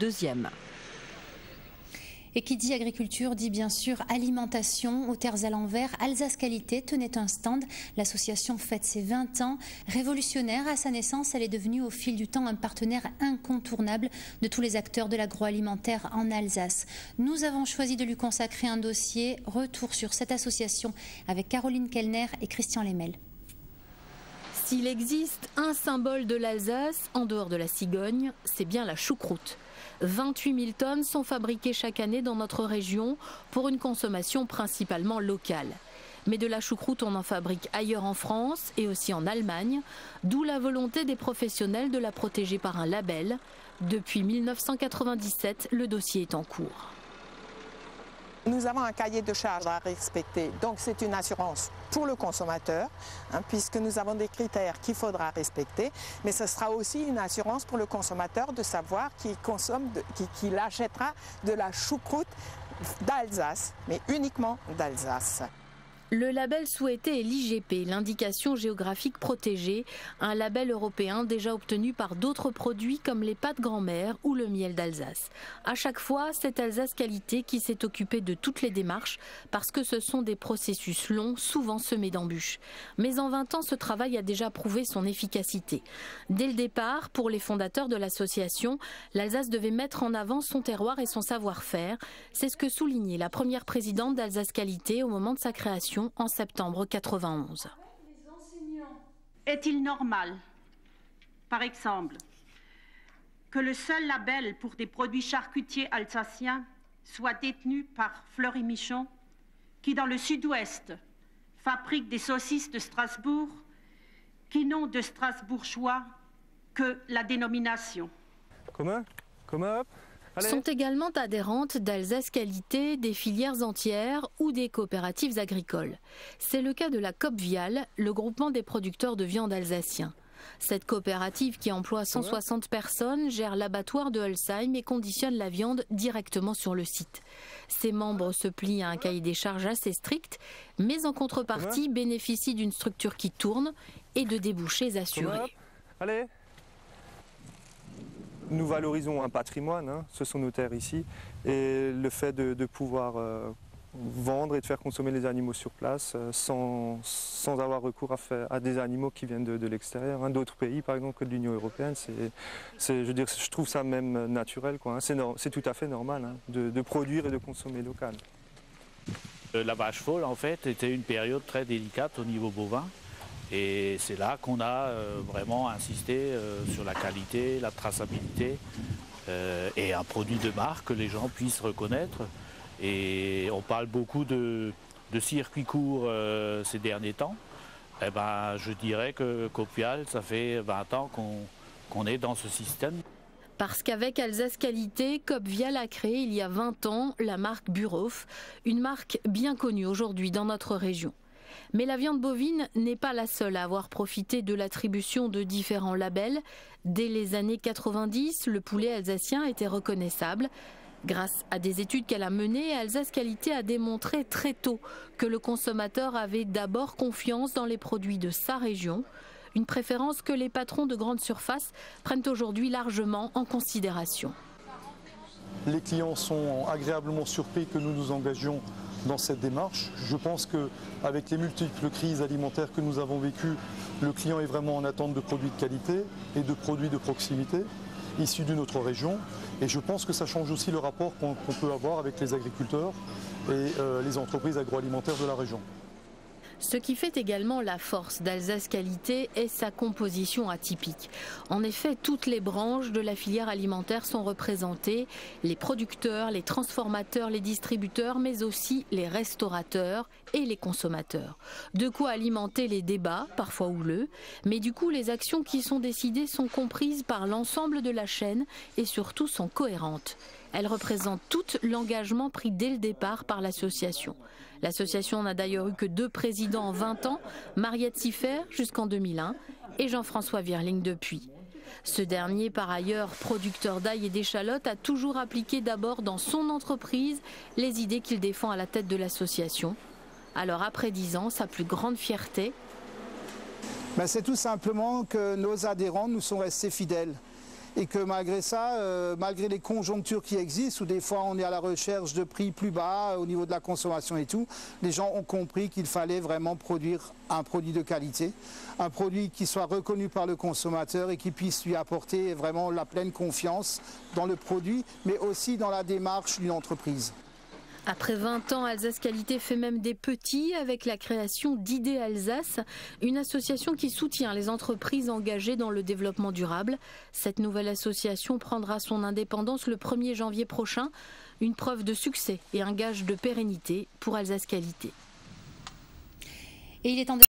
2e. Et qui dit agriculture dit bien sûr alimentation. Aux Terres à l'envers, Alsace Qualité tenait un stand. L'association fête ses 20 ans. Révolutionnaire à sa naissance, elle est devenue au fil du temps un partenaire incontournable de tous les acteurs de l'agroalimentaire en Alsace. Nous avons choisi de lui consacrer un dossier. Retour sur cette association avec Caroline Kellner et Christian Lemel. S'il existe un symbole de l'Alsace, en dehors de la cigogne, c'est bien la choucroute. 28 000 tonnes sont fabriquées chaque année dans notre région pour une consommation principalement locale. Mais de la choucroute, on en fabrique ailleurs en France et aussi en Allemagne, d'où la volonté des professionnels de la protéger par un label. Depuis 1997, le dossier est en cours. Nous avons un cahier de charges à respecter, donc c'est une assurance pour le consommateur, puisque nous avons des critères qu'il faudra respecter, mais ce sera aussi une assurance pour le consommateur de savoir qu'il achètera de la choucroute d'Alsace, mais uniquement d'Alsace. Le label souhaité est l'IGP, l'indication géographique protégée, un label européen déjà obtenu par d'autres produits comme les pâtes grand-mère ou le miel d'Alsace. À chaque fois, c'est Alsace Qualité qui s'est occupée de toutes les démarches parce que ce sont des processus longs, souvent semés d'embûches. Mais en 20 ans, ce travail a déjà prouvé son efficacité. Dès le départ, pour les fondateurs de l'association, l'Alsace devait mettre en avant son terroir et son savoir-faire. C'est ce que soulignait la première présidente d'Alsace Qualité au moment de sa création en septembre 91. Est-il normal, par exemple, que le seul label pour des produits charcutiers alsaciens soit détenu par Fleury Michon, qui dans le sud-ouest fabrique des saucisses de Strasbourg qui n'ont de strasbourgeois que la dénomination? Comment Sont également adhérentes d'Alsace Qualité des filières entières ou des coopératives agricoles. C'est le cas de la Coop Vial, le groupement des producteurs de viande alsaciens. Cette coopérative qui emploie 160 personnes gère l'abattoir de Holsheim et conditionne la viande directement sur le site. Ses membres se plient à un cahier des charges assez strict, mais en contrepartie bénéficient d'une structure qui tourne et de débouchés assurés. Allez. Nous valorisons un patrimoine, ce sont nos terres ici, et le fait de pouvoir vendre et de faire consommer les animaux sur place sans avoir recours à des animaux qui viennent de l'extérieur, d'autres pays par exemple que de l'Union européenne, je trouve ça même naturel, c'est tout à fait normal de produire et de consommer local. La vache folle en fait était une période très délicate au niveau bovin. Et c'est là qu'on a vraiment insisté sur la qualité, la traçabilité et un produit de marque que les gens puissent reconnaître. Et on parle beaucoup de circuit court ces derniers temps. Eh ben, je dirais que Coop Vial, ça fait 20 ans qu'on est dans ce système. Parce qu'avec Alsace Qualité, Coop Vial a créé il y a 20 ans la marque Burhof, une marque bien connue aujourd'hui dans notre région. Mais la viande bovine n'est pas la seule à avoir profité de l'attribution de différents labels. Dès les années 90, le poulet alsacien était reconnaissable. Grâce à des études qu'elle a menées, Alsace Qualité a démontré très tôt que le consommateur avait d'abord confiance dans les produits de sa région. Une préférence que les patrons de grandes surfaces prennent aujourd'hui largement en considération. Les clients sont agréablement surpris que nous nous engagions dans cette démarche. Je pense qu'avec les multiples crises alimentaires que nous avons vécues, le client est vraiment en attente de produits de qualité et de produits de proximité issus de notre région. Et je pense que ça change aussi le rapport qu'on peut avoir avec les agriculteurs et les entreprises agroalimentaires de la région. Ce qui fait également la force d'Alsace Qualité est sa composition atypique. En effet, toutes les branches de la filière alimentaire sont représentées, les producteurs, les transformateurs, les distributeurs, mais aussi les restaurateurs et les consommateurs. De quoi alimenter les débats, parfois houleux, mais du coup les actions qui sont décidées sont comprises par l'ensemble de la chaîne et surtout sont cohérentes. Elles représentent tout l'engagement pris dès le départ par l'association. L'association n'a d'ailleurs eu que 2 présidents en 20 ans, Mariette Siffer jusqu'en 2001 et Jean-François Virling depuis. Ce dernier, par ailleurs producteur d'ail et d'échalotes, a toujours appliqué d'abord dans son entreprise les idées qu'il défend à la tête de l'association. Alors après 10 ans, sa plus grande fierté, c'est tout simplement que nos adhérents nous sont restés fidèles. et que malgré ça, malgré les conjonctures qui existent, où des fois on est à la recherche de prix plus bas au niveau de la consommation et tout, les gens ont compris qu'il fallait vraiment produire un produit de qualité, un produit qui soit reconnu par le consommateur et qui puisse lui apporter vraiment la pleine confiance dans le produit, mais aussi dans la démarche d'une entreprise. Après 20 ans, Alsace Qualité fait même des petits avec la création d'Idées Alsace, une association qui soutient les entreprises engagées dans le développement durable. Cette nouvelle association prendra son indépendance le 1er janvier prochain, une preuve de succès et un gage de pérennité pour Alsace Qualité. Et il est temps de